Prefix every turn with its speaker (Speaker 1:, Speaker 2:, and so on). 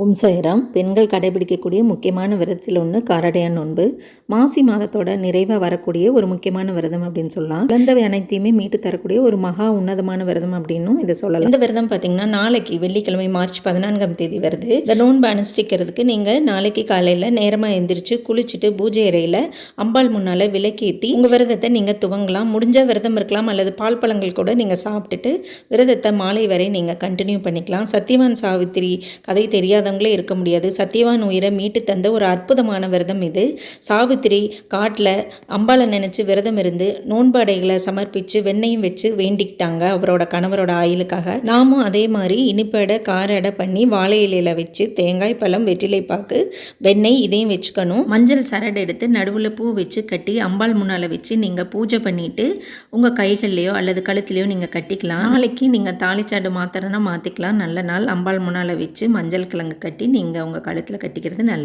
Speaker 1: ஓம் சாய்ராம். பெண்கள் கடைபிடிக்கக்கூடிய முக்கியமான விரதத்தில் ஒன்று காரடையான் நோன்பு. மாசி மாதத்தோட நிறைவாக வரக்கூடிய ஒரு முக்கியமான விரதம் அப்படின்னு சொல்லலாம். இழந்தவை அனைத்தையுமே மீட்டு தரக்கூடிய ஒரு மகா உன்னதமான விரதம் அப்படின்னும் இதை சொல்லலாம். இந்த விரதம் பார்த்தீங்கன்னா நாளைக்கு வெள்ளிக்கிழமை மார்ச் 14ஆம் தேதி வருது. இந்த நோன்பு அனுஷ்டிக்கிறதுக்கு நீங்கள் நாளைக்கு காலையில் நேரமாக எந்திரிச்சு குளிச்சுட்டு பூஜை அறையில் அம்பாள் முன்னால் விளக்கேற்றி உங்கள் விரதத்தை நீங்கள் துவங்கலாம். முடிஞ்ச விரதம் இருக்கலாம், அல்லது பால் பழங்கள் கூட நீங்கள் சாப்பிட்டுட்டு விரதத்தை மாலை வரை நீங்கள் கண்டினியூ பண்ணிக்கலாம். சத்தியவான் சாவித்திரி கதை தெரியாத இருக்க முடியாது. சத்தியவான் உயிரை மீட்டு தந்த ஒரு அற்புதமான விரதம் இது. சாவித்திரி காட்டில் அம்பாளை நினைச்சு விரதம் இருந்து நோன்பாடைகளை சமர்ப்பிச்சு வெண்ணையும் வச்சு வேண்டிக்கிட்டாங்க அவரோட கணவரோட ஆயுளுக்காக. நாமும் அதே மாதிரி இனிப்படை காரடை பண்ணி வாழை இலையில வச்சு தேங்காய் பழம் வெற்றிலை பாக்கு வெண்ணெய் இதையும் வச்சுக்கணும். மஞ்சள் சரடு எடுத்து நடுவில் பூ வச்சு கட்டி அம்பாள் முன்னால் வச்சு நீங்கள் பூஜை பண்ணிட்டு உங்கள் கைகள்லையோ அல்லது கழுத்துலையோ நீங்கள் கட்டிக்கலாம். நாளைக்கு நீங்கள் தாலிச்சாடு மாத்திரன்னா மாற்றிக்கலாம். நல்ல நாள். அம்பாள் முன்னால் வச்சு மஞ்சள் கிழங்கு கட்டி நீங்கள் உங்கள் கழுத்தில் கட்டிக்கிறது நல்லது.